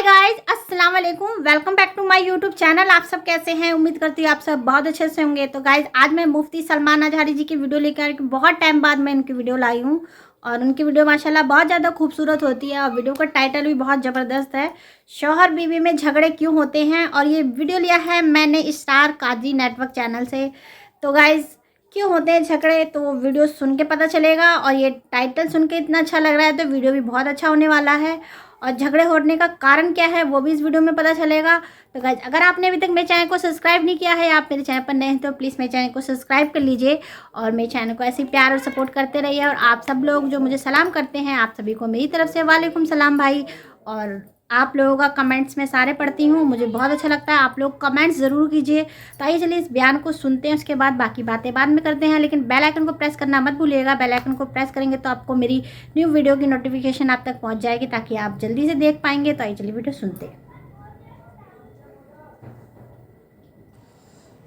Guys, अस्सलाम वालेकुम। Welcome back to my YouTube channel. आप सब कैसे हैं? उम्मीद करती हूँ आप सब बहुत अच्छे से होंगे। तो गाइज, आज मैं मुफ्ती सलमान अजहरी जी की वीडियो लेकर बहुत टाइम बाद मैं उनकी वीडियो लाई हूँ और उनकी वीडियो माशाल्लाह बहुत ज़्यादा खूबसूरत होती है और वीडियो का टाइटल भी बहुत ज़बरदस्त है, शौहर बीवी में झगड़े क्यों होते हैं। और ये वीडियो लिया है मैंने स्टार कादरी नेटवर्क चैनल से। तो गाइज़, क्यों होते हैं झगड़े, तो वीडियो सुन के पता चलेगा। और ये टाइटल सुन के इतना अच्छा लग रहा है तो वीडियो भी बहुत अच्छा होने वाला है। और झगड़े होने का कारण क्या है वो भी इस वीडियो में पता चलेगा। तो गाइज, अगर आपने अभी तक मेरे चैनल को सब्सक्राइब नहीं किया है, आप मेरे चैनल पर नए हैं तो प्लीज़ मेरे चैनल को सब्सक्राइब कर लीजिए और मेरे चैनल को ऐसे ही प्यार और सपोर्ट करते रहिए। और आप सब लोग जो मुझे सलाम करते हैं, आप सभी को मेरी तरफ से वालेकुम सलाम भाई। और आप लोगों का कमेंट्स मैं सारे पढ़ती हूँ, मुझे बहुत अच्छा लगता है, आप लोग कमेंट्स ज़रूर कीजिए। तो आइए चलिए इस बयान को सुनते हैं, उसके बाद बाकी बातें बाद में करते हैं। लेकिन बेल आइकन को प्रेस करना मत भूलिएगा। बेल आइकन को प्रेस करेंगे तो आपको मेरी न्यू वीडियो की नोटिफिकेशन आप तक पहुँच जाएगी, ताकि आप जल्दी से देख पाएंगे। तो आइए चलिए वीडियो सुनते हैं।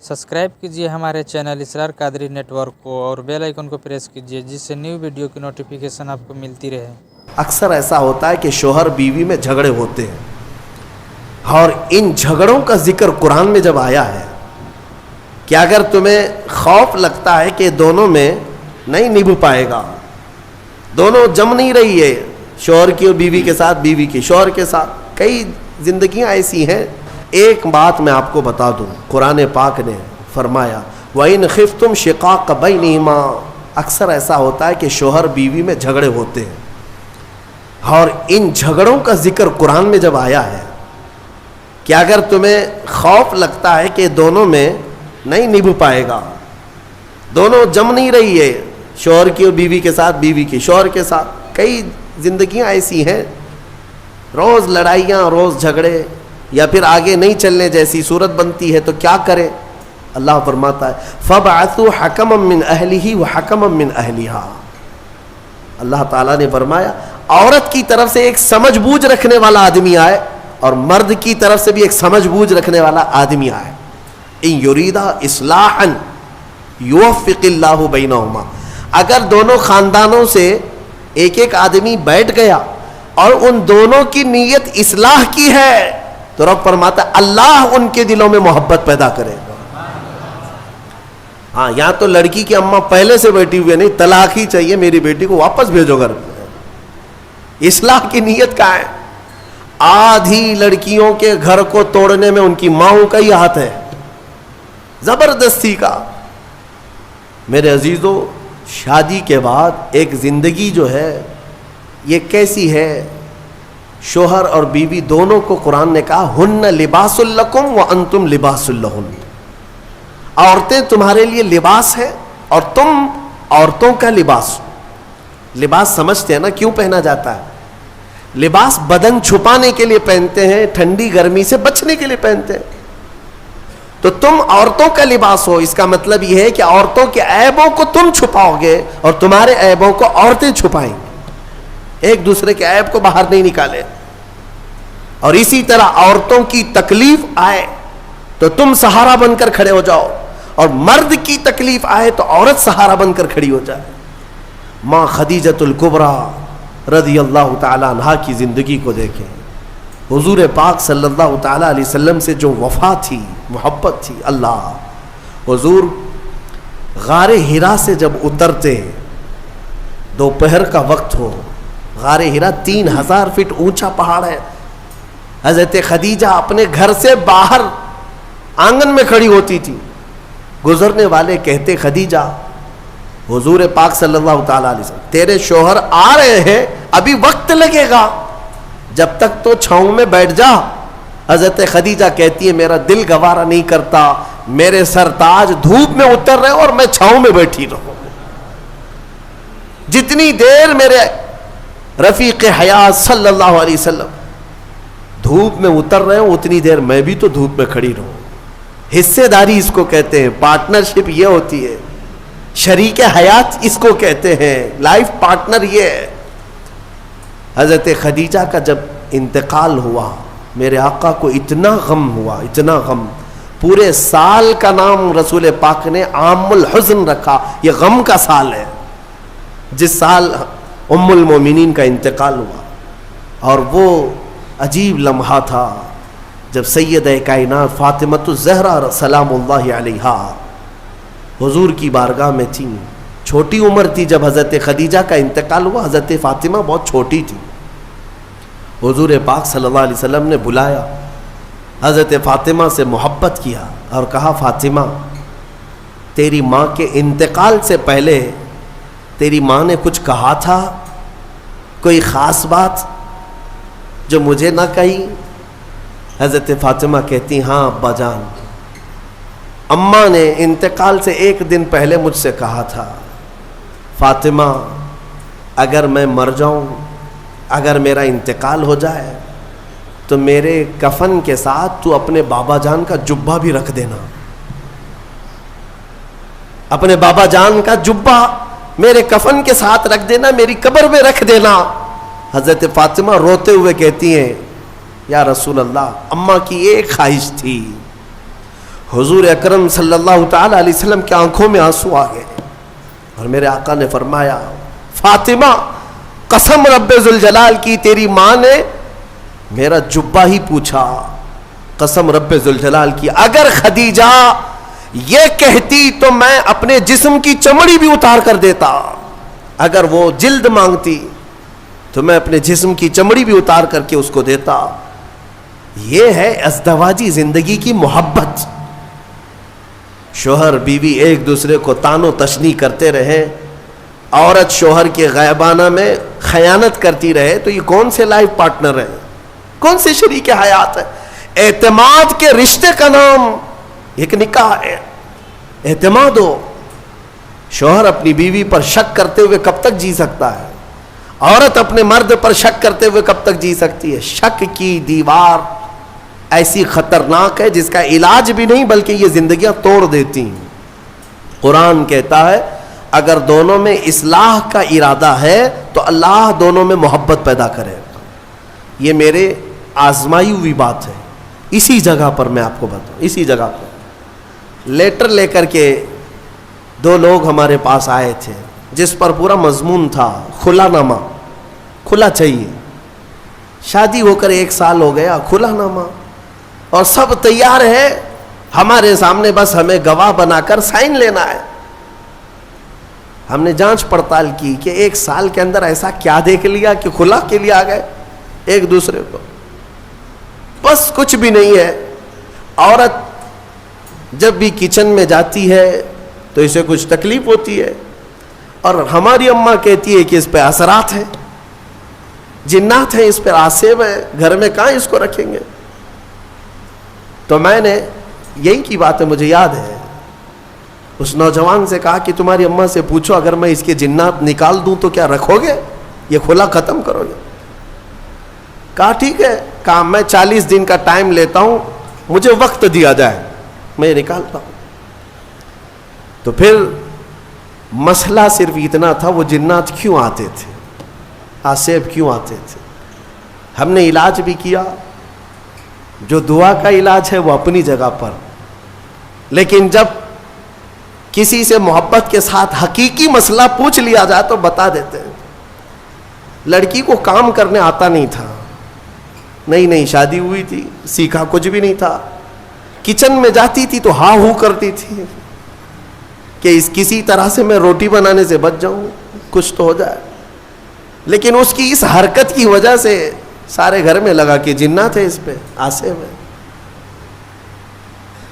सब्सक्राइब कीजिए हमारे चैनल स्टार कादरी नेटवर्क को और बेल आइकन को प्रेस कीजिए, जिससे न्यू वीडियो की नोटिफिकेशन आपको मिलती रहे। अक्सर ऐसा होता है कि शोहर बीवी में झगड़े होते हैं और इन झगड़ों का जिक्र कुरान में जब आया है कि अगर तुम्हें खौफ लगता है कि दोनों में नहीं निभ पाएगा, दोनों जम नहीं रही है, शोहर की और बीवी के साथ, बीवी की शोहर के साथ, कई जिंदगियां ऐसी हैं। एक बात मैं आपको बता दूं, कुरान पाक ने फरमाया वइन खिफ्तुम शिकाक बैनिहिमा। अक्सर ऐसा होता है कि शोहर बीवी में झगड़े होते हैं और इन झगड़ों का जिक्र कुरान में जब आया है कि अगर तुम्हें खौफ लगता है कि दोनों में नहीं निभ पाएगा, दोनों जम नहीं रही है, शोहर की और बीवी के साथ, बीवी की शोहर के साथ, कई जिंदगियां ऐसी हैं, रोज़ लड़ाइयाँ, रोज़ झगड़े, या फिर आगे नहीं चलने जैसी सूरत बनती है, तो क्या करें? अल्लाह फरमाता है फबअसू हकमम मिन अहलिही व हकमम मिन अहलिहा। अल्लाह ताला ने फरमाया औरत की तरफ से एक समझबूझ रखने वाला आदमी आए और मर्द की तरफ से भी एक समझबूझ रखने वाला आदमी आए। इन युरीदा इस्लाहन युवफ़्फ़िक़िल्लाहु बैनहुमा। अगर दोनों खानदानों से एक एक आदमी बैठ गया और उन दोनों की नीयत इस्लाह की है, तो रब फरमाता अल्लाह उनके दिलों में मोहब्बत पैदा करेगा। हाँ, यहाँ तो लड़की की अम्मा पहले से बैठी हुई है, नहीं तलाक ही चाहिए, मेरी बेटी को वापस भेजो घर। इस्लाह की नीयत का है। आधी लड़कियों के घर को तोड़ने में उनकी माओं का ही हाथ है, जबरदस्ती का। मेरे अजीजों, शादी के बाद एक जिंदगी जो है ये कैसी है? शोहर और बीवी दोनों को कुरान ने कहा हुन्ना लिबासुल लकुम व अंतुम लिबासुल लहुन। औरतें तुम्हारे लिए लिबास है और तुम औरतों का लिबास। लिबास समझते हैं ना क्यों पहना जाता है? लिबास बदन छुपाने के लिए पहनते हैं, ठंडी गर्मी से बचने के लिए पहनते हैं। तो तुम औरतों का लिबास हो, इसका मतलब यह है कि औरतों के ऐबों को तुम छुपाओगे और तुम्हारे ऐबों को औरतें छुपाएंगी, एक दूसरे के ऐब को बाहर नहीं निकाले। और इसी तरह औरतों की तकलीफ आए तो तुम सहारा बनकर खड़े हो जाओ, और मर्द की तकलीफ आए तो औरत सहारा बनकर खड़ी हो जाए। माँ खदीजतुल कुबरा रज़ियल्लाहु ताला अन्हा की ज़िंदगी को देखें। हुजूर पाक सल्लल्लाहु ताला अलैहि वसल्लम से जो वफ़ा थी, मोहब्बत थी। अल्लाह, हुजूर गारे हिरा से जब उतरते, दोपहर का वक्त हो, गारे हिरा 3000 फीट ऊंचा पहाड़ है। हज़रत खदीजा अपने घर से बाहर आंगन में खड़ी होती थी। गुजरने वाले कहते, खदीजा, हुजूर पाक सल्लल्लाहु ताला अलैहि वसल्लम तेरे शोहर आ रहे हैं, अभी वक्त लगेगा, जब तक तो छांव में बैठ जा। हजरत खदीजा कहती है मेरा दिल गवारा नहीं करता, मेरे सरताज धूप में उतर रहे और मैं छांव में बैठी रहूं। जितनी देर मेरे रफीक हयात सल्लल्लाहु अलैहि वसल्लम धूप में उतर रहे हो, उतनी देर मैं भी तो धूप में खड़ी रहूं। हिस्सेदारी इसको कहते हैं, पार्टनरशिप ये होती है, शरीक हयात इसको कहते हैं, लाइफ पार्टनर ये है। हज़रत खदीजा का जब इंतकाल हुआ, मेरे आका को इतना गम हुआ, इतना गम, पूरे साल का नाम रसूल पाक ने आमुल हुज़्न रखा। ये गम का साल है जिस साल उम्मुल मोमिनीन का इंतकाल हुआ। और वो अजीब लम्हा था जब सैयद कायनात फातिमतु ज़हरा सलामुल्लाहि अलैहा हुजूर की बारगाह में थी। छोटी उम्र थी जब हज़रत खदीजा का इंतकाल हुआ, हज़रत फ़ातिमा बहुत छोटी थी। हुजूर पाक सल्लल्लाहु अलैहि वसल्लम ने बुलाया, हज़रत फ़ातिमा से मोहब्बत किया और कहा, फ़ातिमा तेरी माँ के इंतकाल से पहले तेरी माँ ने कुछ कहा था, कोई ख़ास बात जो मुझे ना कही? हज़रत फ़ातिमा कहती, हाँ अब्बा जान, अम्मा ने इंतकाल से एक दिन पहले मुझसे कहा था, फ़ातिमा अगर मैं मर जाऊँ, अगर मेरा इंतकाल हो जाए तो मेरे कफन के साथ तू अपने बाबा जान का जुब्बा भी रख देना। अपने बाबा जान का जुब्बा मेरे कफन के साथ रख देना, मेरी कब्र में रख देना। हज़रत फ़ातिमा रोते हुए कहती हैं, या रसूल अल्लाह, अम्मा की एक ख्वाहिश थी। हुजूर अकरम सल्लल्लाहु ताला अलैहि वसल्लम की आंखों में आंसू आ गए और मेरे आका ने फरमाया, फ़ातिमा कसम रब्बे ज़ुल जलाल की, तेरी माँ ने मेरा जुब्बा ही पूछा। कसम रब्बे ज़ुल जलाल की, अगर खदीजा ये कहती तो मैं अपने जिस्म की चमड़ी भी उतार कर देता। अगर वो जिल्द मांगती तो मैं अपने जिस्म की चमड़ी भी उतार करके उसको देता। ये है अज़दवाजी जिंदगी की मोहब्बत। शोहर बीवी एक दूसरे को तानो तशनी करते रहे, औरत शोहर के गैबाना में खयानत करती रहे, तो ये कौन से लाइफ पार्टनर है, कौन से शरीक हयात है? एतमाद के रिश्ते का नाम एक निकाह है, एतमाद हो। शोहर अपनी बीवी पर शक करते हुए कब तक जी सकता है? औरत अपने मर्द पर शक करते हुए कब तक जी सकती है? शक की दीवार ऐसी खतरनाक है जिसका इलाज भी नहीं, बल्कि ये जिंदगियां तोड़ देती हैं। कुरान कहता है अगर दोनों में इस्लाह का इरादा है तो अल्लाह दोनों में मोहब्बत पैदा करेगा। ये मेरे आजमाई हुई बात है। इसी जगह पर मैं आपको बताऊं, इसी जगह पर लेटर लेकर के दो लोग हमारे पास आए थे जिस पर पूरा मजमून था खुला नामा, खुला चाहिए। शादी होकर 1 साल हो गया, खुला नामा, और सब तैयार है हमारे सामने, बस हमें गवाह बनाकर साइन लेना है। हमने जांच पड़ताल की कि 1 साल के अंदर ऐसा क्या देख लिया कि खुला के लिए आ गए एक दूसरे को। बस कुछ भी नहीं है। औरत जब भी किचन में जाती है तो इसे कुछ तकलीफ होती है, और हमारी अम्मा कहती है कि इस पे असरात है, जिन्नात है, इस पर आसेब है, घर में कहाँ इसको रखेंगे। तो मैंने यही की बात है, मुझे याद है, उस नौजवान से कहा कि तुम्हारी अम्मा से पूछो अगर मैं इसके जिन्नात निकाल दूं तो क्या रखोगे, ये खुला ख़त्म करोगे? कहा ठीक है, कहा मैं 40 दिन का टाइम लेता हूं, मुझे वक्त दिया जाए, मैं निकालता हूं। तो फिर मसला सिर्फ इतना था, वो जिन्नात क्यों आते थे, आसेब क्यों आते थे। हमने इलाज भी किया, जो दुआ का इलाज है वो अपनी जगह पर, लेकिन जब किसी से मोहब्बत के साथ हकीकी मसला पूछ लिया जाए तो बता देते हैं। लड़की को काम करने आता नहीं था, नई नई शादी हुई थी, सीखा कुछ भी नहीं था। किचन में जाती थी तो हाँ हूँ करती थी कि इस किसी तरह से मैं रोटी बनाने से बच जाऊं, कुछ तो हो जाए। लेकिन उसकी इस हरकत की वजह से सारे घर में लगा कि जिन्नात है, इस पे आसेब है।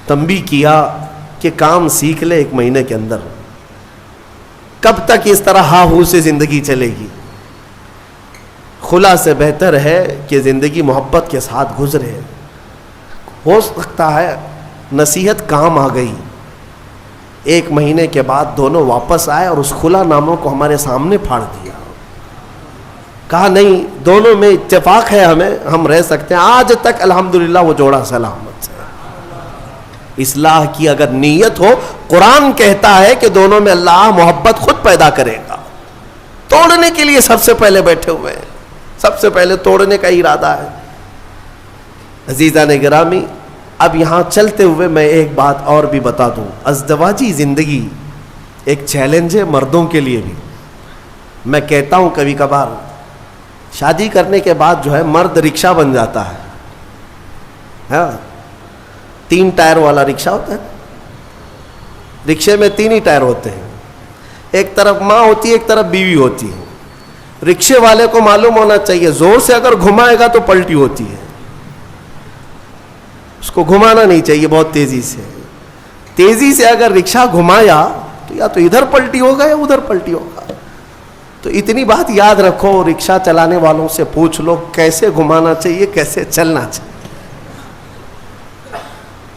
तंबी किया कि काम सीख ले 1 महीने के अंदर। कब तक इस तरह हा हू से जिंदगी चलेगी? खुला से बेहतर है कि जिंदगी मोहब्बत के साथ गुजरे। हो सकता है नसीहत काम आ गई, 1 महीने के बाद दोनों वापस आए और उस खुला नामों को हमारे सामने फाड़ दिया। कहा नहीं, दोनों में इत्तेफाक है, हमें हम रह सकते हैं। आज तक अल्हम्दुलिल्लाह वो जोड़ा सलामत है। इस्लाह की अगर नीयत हो, कुरान कहता है कि दोनों में अल्लाह मोहब्बत खुद पैदा करेगा। तोड़ने के लिए सबसे पहले बैठे हुए हैं, सबसे पहले तोड़ने का इरादा है। अजीज़ान गिरामी, अब यहाँ चलते हुए मैं एक बात और भी बता दूँ। अज़दवाजी ज़िंदगी एक चैलेंज है मर्दों के लिए भी। मैं कहता हूँ कभी कभार شادی کرنے کے بعد جو ہے مرد رکشہ بن جاتا ہے. ہاں 3 ٹائر والا رکشہ ہوتا ہے. رکشے میں 3 ہی ٹائر ہوتے ہیں, ایک طرف ماں ہوتی ہے, ایک طرف بیوی ہوتی ہے. رکشے والے کو معلوم ہونا چاہیے زور سے اگر گھمائے گا تو پلٹی ہوتی ہے, اس کو گھمانا نہیں چاہیے بہت تیزی سے. تیزی سے اگر رکشہ گھمایا تو یا تو ادھر پلٹی ہوگا یا ادھر پلٹی ہوگا. تو اتنی بات یاد رکھو, رکشہ چلانے والوں سے پوچھ لو کیسے گھمانا چاہیے, کیسے چلنا چاہیے.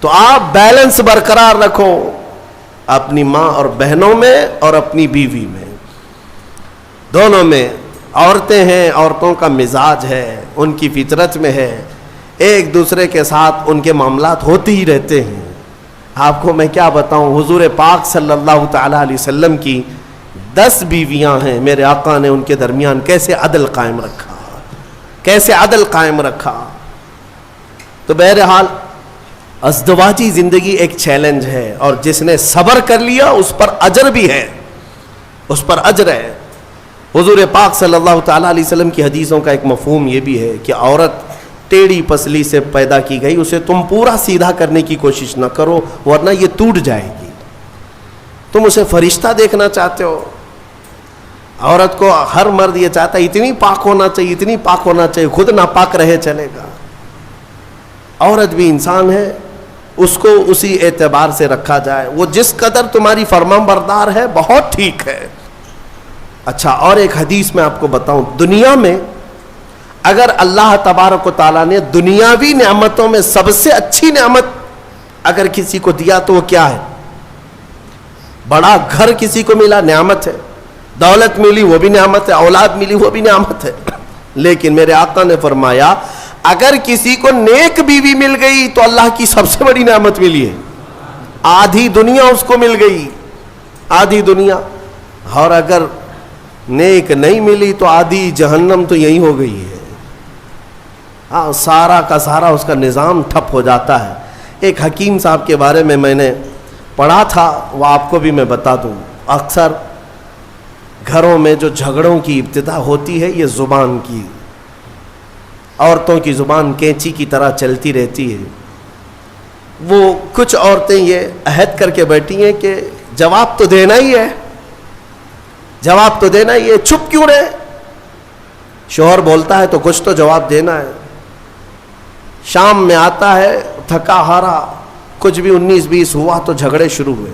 تو آپ بیلنس برقرار رکھو اپنی ماں اور بہنوں میں اور اپنی بیوی میں, دونوں میں. عورتیں ہیں, عورتوں کا مزاج ہے, ان کی فطرت میں ہے, ایک دوسرے کے ساتھ ان کے معاملات ہوتے ہی رہتے ہیں. آپ کو میں کیا بتاؤں, حضور پاک صلی اللہ تعالیٰ علیہ وسلم کی 10 بیویاں ہیں. میرے آقا نے ان کے درمیان کیسے عدل قائم رکھا, کیسے عدل قائم رکھا. تو بہرحال ازدواجی زندگی ایک چیلنج ہے, اور جس نے صبر کر لیا اس پر اجر بھی ہے, اس پر اجر ہے. حضور پاک صلی اللہ تعالیٰ علیہ وسلم کی حدیثوں کا ایک مفہوم یہ بھی ہے کہ عورت ٹیڑھی پسلی سے پیدا کی گئی, اسے تم پورا سیدھا کرنے کی کوشش نہ کرو ورنہ یہ ٹوٹ جائے گی. تم اسے فرشتہ دیکھنا چاہتے ہو, عورت کو ہر مرد یہ چاہتا ہے اتنی پاک ہونا چاہیے, اتنی پاک ہونا چاہیے, خود ناپاک رہے چلے گا. عورت بھی انسان ہے, اس کو اسی اعتبار سے رکھا جائے. وہ جس قدر تمہاری فرمان بردار ہے بہت ٹھیک ہے. اچھا, اور ایک حدیث میں آپ کو بتاؤں, دنیا میں اگر اللہ تبارک و تعالیٰ نے دنیاوی نعمتوں میں سب سے اچھی نعمت اگر کسی کو دیا تو وہ کیا ہے؟ بڑا گھر کسی کو ملا نعمت ہے, دولت ملی وہ بھی نعمت ہے, اولاد ملی وہ بھی نعمت ہے. لیکن میرے آقا نے فرمایا اگر کسی کو نیک بیوی مل گئی تو اللہ کی سب سے بڑی نعمت ملی ہے. آدھی دنیا اس کو مل گئی, آدھی دنیا. اور اگر نیک نہیں ملی تو آدھی جہنم تو یہی ہو گئی ہے. ہاں, سارا کا سارا اس کا نظام ٹھپ ہو جاتا ہے. ایک حکیم صاحب کے بارے میں نے پڑھا تھا, وہ آپ کو بھی میں بتا دوں. اکثر گھروں میں جو جھگڑوں کی ابتدا ہوتی ہے یہ زبان کی, عورتوں کی زبان کینچی کی طرح چلتی رہتی ہے. وہ کچھ عورتیں یہ عہد کر کے بیٹھی ہیں کہ جواب تو دینا ہی ہے, جواب تو دینا ہی ہے, چھپ کیوں رہے. شوہر بولتا ہے تو کچھ تو جواب دینا ہے. شام میں آتا ہے تھکا ہارا, کچھ بھی 19-20 ہوا تو جھگڑے شروع ہوئے.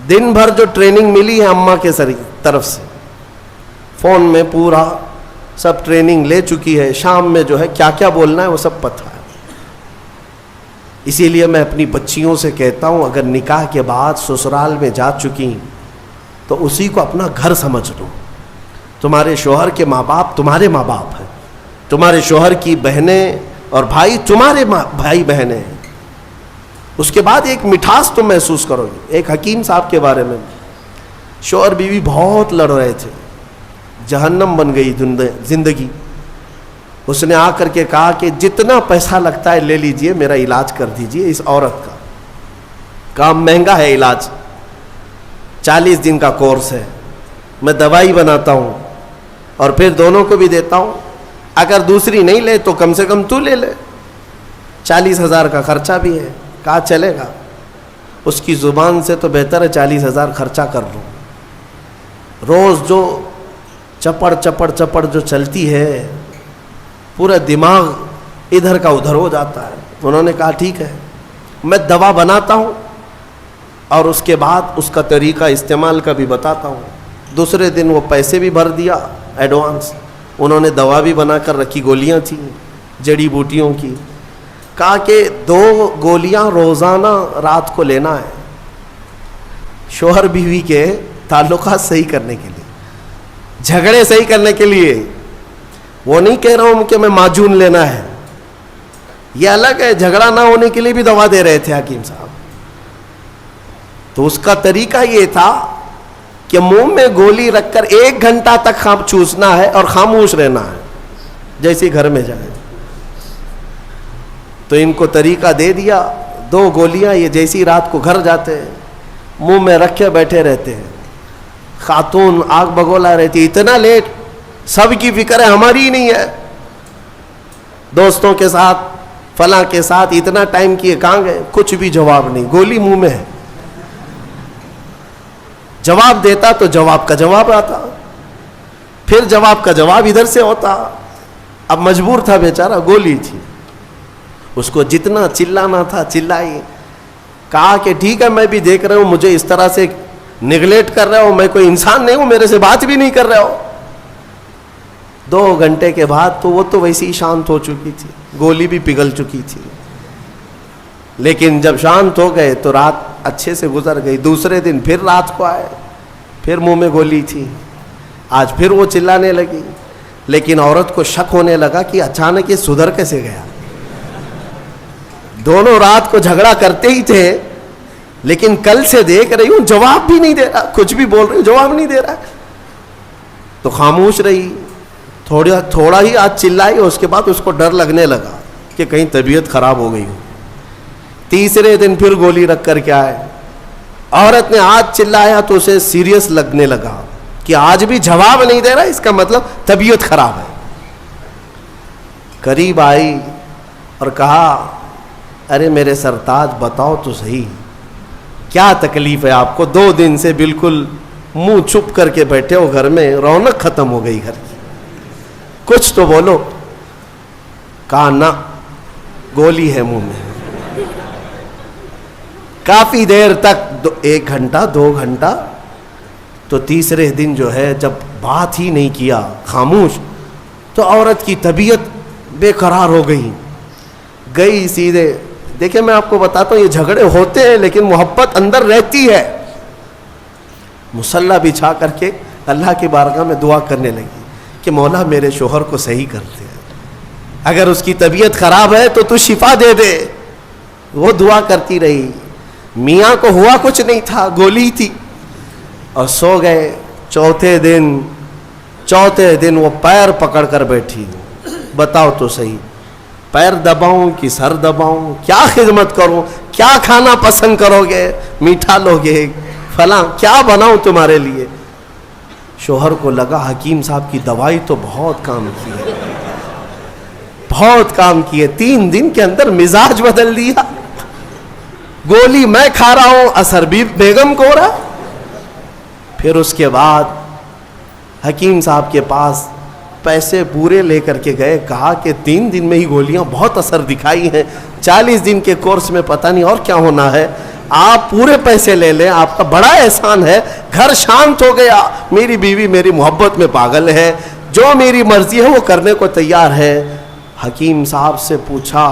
دن بھر جو ٹریننگ ملی ہے اماں کے طرف سے, فون میں پورا سب ٹریننگ لے چکی ہے, شام میں جو ہے کیا کیا بولنا ہے وہ سب پتہ ہے. اسی لیے میں اپنی بچیوں سے کہتا ہوں اگر نکاح کے بعد سسرال میں جا چکی تو اسی کو اپنا گھر سمجھ لو. تمہارے شوہر کے ماں باپ تمہارے ماں باپ ہیں, تمہارے شوہر کی بہنیں اور بھائی تمہارے بھائی بہنیں ہیں. اس کے بعد ایک مٹھاس تم محسوس کرو گے. ایک حکیم صاحب کے بارے میں, شوہر بیوی بہت لڑ رہے تھے, جہنم بن گئی زندگی. اس نے آ کر کے کہا کہ جتنا پیسہ لگتا ہے لے لیجئے, میرا علاج کر دیجئے اس عورت کا. کام مہنگا ہے علاج, 40 دن کا کورس ہے, میں دوائی بناتا ہوں اور پھر دونوں کو بھی دیتا ہوں. اگر دوسری نہیں لے تو کم سے کم تو لے لے, 40,000 کا خرچہ بھی ہے. کہا چلے گا. اس کی زبان سے تو بہتر ہے 40,000 خرچہ کر لوں. روز جو چپڑ جو چلتی ہے, پورا دماغ ادھر کا ادھر ہو جاتا ہے. انہوں نے کہا ٹھیک ہے میں دوا بناتا ہوں اور اس کے بعد اس کا طریقہ استعمال کا بھی بتاتا ہوں. دوسرے دن وہ پیسے بھی بھر دیا ایڈوانس. انہوں نے دوا بھی بنا کر رکھی, گولیاں تھیں جڑی بوٹیوں کی. کہا کہ 2 گولیاں روزانہ رات کو لینا ہے شوہر بیوی کے تعلقات صحیح کرنے کے لیے, جھگڑے صحیح کرنے کے لیے. وہ نہیں کہہ رہا ہوں کہ میں معجون لینا ہے, یہ الگ ہے. جھگڑا نہ ہونے کے لیے بھی دوا دے رہے تھے حکیم صاحب. تو اس کا طریقہ یہ تھا کہ منہ میں گولی رکھ کر 1 گھنٹہ تک چوسنا ہے اور خاموش رہنا ہے جیسے گھر میں جائے. تو ان کو طریقہ دے دیا, 2 گولیاں یہ جیسی رات کو گھر جاتے ہیں منہ میں رکھے بیٹھے رہتے ہیں. خاتون آگ بگولا رہتی, اتنا لیٹ سب کی فکر ہے, ہماری نہیں ہے. دوستوں کے ساتھ فلاں کے ساتھ اتنا ٹائم کیے, کہاں گئے؟ کچھ بھی جواب نہیں, گولی منہ میں ہے. جواب دیتا تو جواب کا جواب آتا, پھر جواب کا جواب ادھر سے ہوتا. اب مجبور تھا بیچارہ, گولی تھی, اس کو جتنا چلانا تھا چلائی. کہا کہ ٹھیک ہے میں بھی دیکھ رہا ہوں مجھے اس طرح سے نگلیکٹ کر رہے ہو, میں کوئی انسان نہیں ہوں, میرے سے بات بھی نہیں کر رہے ہو. 2 گھنٹے کے بعد تو وہ تو ویسی ہی شانت ہو چکی تھی, گولی بھی پگھل چکی تھی. لیکن جب شانت ہو گئے تو رات اچھے سے گزر گئی. دوسرے دن پھر رات کو آئے, پھر منہ میں گولی تھی. آج پھر وہ چلانے لگی. لیکن عورت کو شک ہونے لگا کہ اچانک یہ سدھر کیسے گیا. دونوں رات کو جھگڑا کرتے ہی تھے, لیکن کل سے دیکھ رہی ہوں جواب بھی نہیں دے رہا, کچھ بھی بول رہی ہوں جواب نہیں دے رہا. تو خاموش رہی. تھوڑا ہی آج چلائی, اس کے بعد اس کو ڈر لگنے لگا کہ کہیں طبیعت خراب ہو گئی ہو. تیسرے دن پھر گولی رکھ کر کے آئے. عورت نے آج چلایا تو اسے سیریس لگنے لگا کہ آج بھی جواب نہیں دے رہا, اس کا مطلب طبیعت خراب ہے. قریب آئی اور کہا ارے میرے سرتاج بتاؤ تو صحیح, کیا تکلیف ہے آپ کو؟ 2 دن سے بالکل منہ چھپ کر کے بیٹھے ہو گھر میں, رونق ختم ہو گئی گھر کی, کچھ تو بولو. کہا نہ, گولی ہے منہ میں. کافی دیر تک 1 گھنٹہ 2 گھنٹہ, تو تیسرے دن جو ہے جب بات ہی نہیں کیا, خاموش, تو عورت کی طبیعت بے قرار ہو گئی. گئی سیدھے, دیکھیں میں آپ کو بتاتا ہوں یہ جھگڑے ہوتے ہیں لیکن محبت اندر رہتی ہے. مصلی بچھا کر کے اللہ کی بارگاہ میں دعا کرنے لگی کہ مولا میرے شوہر کو صحیح کر دے, اگر اس کی طبیعت خراب ہے تو تو شفا دے دے. وہ دعا کرتی رہی. میاں کو ہوا کچھ نہیں تھا, گولی تھی, اور سو گئے. چوتھے دن وہ پیر پکڑ کر بیٹھی, بتاؤ تو صحیح پیر دباؤں کہ سر دباؤں, کیا خدمت کروں, کیا کھانا پسند کرو گے, میٹھا لوگے, فلاں کیا بناؤں تمہارے لیے. شوہر کو لگا حکیم صاحب کی دوائی تو بہت کام کی ہے, بہت کام کی ہے. 3 دن کے اندر مزاج بدل دیا. گولی میں کھا رہا ہوں, اثر بھی بیگم کو ہو رہا. پھر اس کے بعد حکیم صاحب کے پاس پیسے پورے لے کر کے گئے. کہا کہ 3 دن میں ہی گولیاں بہت اثر دکھائی ہیں, 40 دن کے کورس میں پتہ نہیں اور کیا ہونا ہے, آپ پورے پیسے لے لیں, آپ کا بڑا احسان ہے. گھر شانت ہو گیا. میری بیوی میری محبت میں پاگل ہے, جو میری مرضی ہے وہ کرنے کو تیار ہے. حکیم صاحب سے پوچھا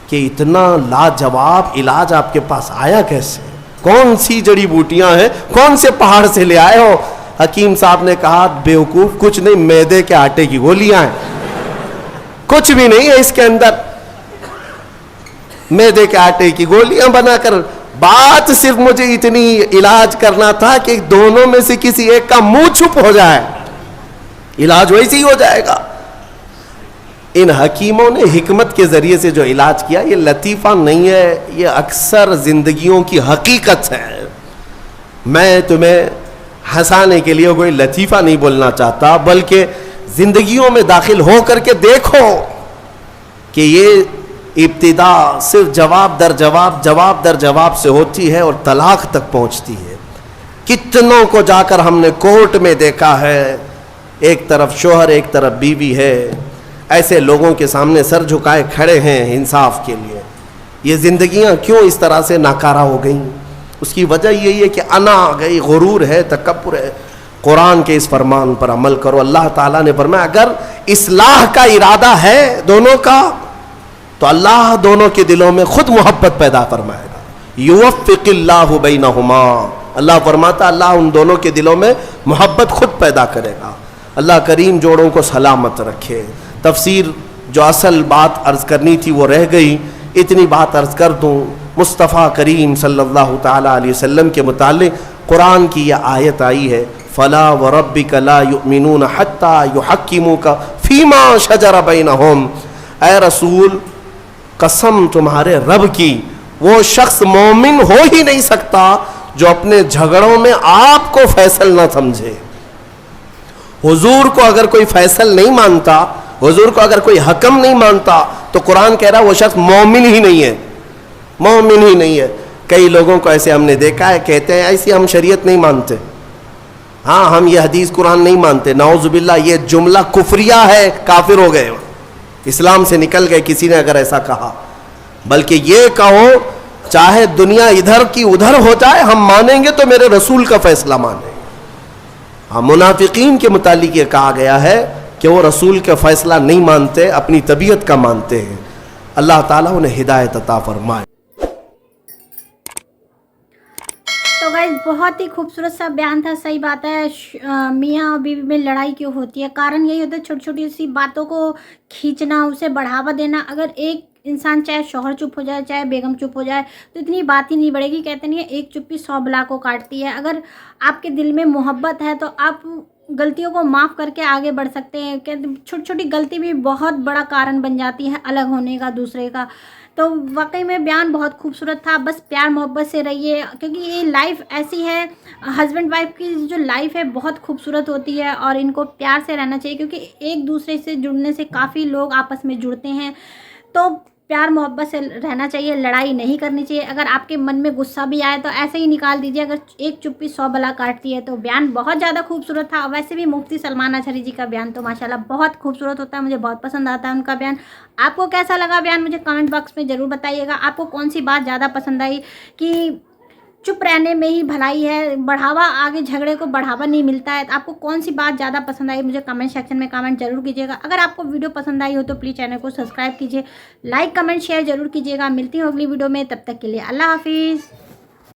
کہ اتنا لاجواب علاج آپ کے پاس آیا کیسے, کون سی جڑی بوٹیاں ہیں, کون سے پہاڑ سے لے آئے ہو؟ حکیم صاحب نے کہا بیوقوف, کچھ نہیں, میدے کے آٹے کی گولیاں ہیں, کچھ بھی نہیں ہے اس کے اندر. میدے کے آٹے کی گولیاں بنا کر, بات صرف مجھے اتنی علاج کرنا تھا کہ دونوں میں سے کسی ایک کا منہ چھپ ہو جائے, علاج ویسے ہی ہو جائے گا. ان حکیموں نے حکمت کے ذریعے سے جو علاج کیا, یہ لطیفہ نہیں ہے, یہ اکثر زندگیوں کی حقیقت ہے. میں تمہیں ہنسانے کے لیے کوئی لطیفہ نہیں بولنا چاہتا, بلکہ زندگیوں میں داخل ہو کر کے دیکھو کہ یہ ابتدا صرف جواب در جواب سے ہوتی ہے اور طلاق تک پہنچتی ہے. کتنوں کو جا کر ہم نے کورٹ میں دیکھا ہے, ایک طرف شوہر ایک طرف بیوی ہے, ایسے لوگوں کے سامنے سر جھکائے کھڑے ہیں انصاف کے لیے. یہ زندگیاں کیوں اس طرح سے ناکارہ ہو گئیں؟ اس کی وجہ یہی ہے کہ انا آ گئی, غرور ہے, تکبر ہے. قرآن کے اس فرمان پر عمل کرو. اللہ تعالیٰ نے فرمایا اگر اصلاح کا ارادہ ہے دونوں کا تو اللہ دونوں کے دلوں میں خود محبت پیدا فرمائے گا. یوفق اللہ بینہما, اللہ فرماتا اللہ ان دونوں کے دلوں میں محبت خود پیدا کرے گا. اللہ کریم جوڑوں کو سلامت رکھے. تفسیر جو اصل بات عرض کرنی تھی وہ رہ گئی, اتنی بات عرض کر دوں. مصطفیٰ کریم صلی اللہ تعالیٰ علیہ وسلم کے متعلق قرآن کی یہ آیت آئی ہے, فلا وربک لا یؤمنون حتی یحکموک فیما شجر بینہم. اے رسول قسم تمہارے رب کی, وہ شخص مومن ہو ہی نہیں سکتا جو اپنے جھگڑوں میں آپ کو فیصل نہ سمجھے. हुजूर को अगर कोई फैसल नहीं मानता, हुजूर को अगर कोई हकम नहीं मानता, तो कुरान कह रहा है वो शख्स मोमिन ही नहीं है, मोमिन ही नहीं है। कई लोगों को ऐसे हमने देखा है, कहते हैं ऐसी हम शरीयत नहीं मानते, हाँ हम ये हदीस कुरान नहीं मानते, नाउजुबिल्लाह ये जुमला कुफरिया है, काफिर हो गए, इस्लाम से निकल गए किसी ने अगर ऐसा कहा। बल्कि ये कहो चाहे दुनिया इधर की उधर हो जाए, हम मानेंगे तो मेरे रसूल का फैसला मानेंगे। हाँ, मुनाफिकीन के मुतालिक ये कहा गया है कि वो रसूल का फैसला नहीं मानते, अपनी तबीयत का मानते हैं। अल्लाह ताला उन्हें हिदायत अता फरमाए। तो गाइस बहुत ही खूबसूरत सा बयान था। सही बात है, मियाँ और बीवी में लड़ाई क्यों होती है, कारण यही होता है छोटी छोटी सी बातों को खींचना, उसे बढ़ावा देना। अगर एक इंसान चाहे शौहर चुप हो जाए चाहे बेगम चुप हो जाए तो इतनी बात ही नहीं बढ़ेगी। कहते नहीं है एक चुप्पी 100 बला को काटती है। अगर आपके दिल में मोहब्बत है तो आप गलतियों को माफ़ करके आगे बढ़ सकते हैं। कहते छोटी छोटी गलती भी बहुत बड़ा कारण बन जाती है अलग होने का दूसरे का। तो वाकई में बयान बहुत खूबसूरत था। बस प्यार मोहब्बत से रहिए, क्योंकि ये लाइफ ऐसी है, हस्बैंड वाइफ की जो लाइफ है बहुत खूबसूरत होती है और इनको प्यार से रहना चाहिए, क्योंकि एक दूसरे से जुड़ने से काफ़ी लोग आपस में जुड़ते हैं। तो प्यार मोहब्बत से रहना चाहिए, लड़ाई नहीं करनी चाहिए। अगर आपके मन में गुस्सा भी आए तो ऐसे ही निकाल दीजिए, अगर एक चुप्पी 100 बला काटती है। तो बयान बहुत ज़्यादा खूबसूरत था। वैसे भी मुफ्ती सलमान अजहरी जी का बयान तो माशाल्लाह बहुत खूबसूरत होता है, मुझे बहुत पसंद आता है उनका बयान। आपको कैसा लगा बयान मुझे कमेंट बॉक्स में ज़रूर बताइएगा। आपको कौन सी बात ज़्यादा पसंद आई कि चुप रहने में ही भलाई है, बढ़ावा आगे झगड़े को बढ़ावा नहीं मिलता है। तो आपको कौन सी बात ज़्यादा पसंद आई मुझे कमेंट सेक्शन में कमेंट जरूर कीजिएगा। अगर आपको वीडियो पसंद आई हो तो प्लीज़ चैनल को सब्सक्राइब कीजिए, लाइक कमेंट शेयर जरूर कीजिएगा। मिलती हूँ अगली वीडियो में, तब तक के लिए अल्लाह हाफिज़।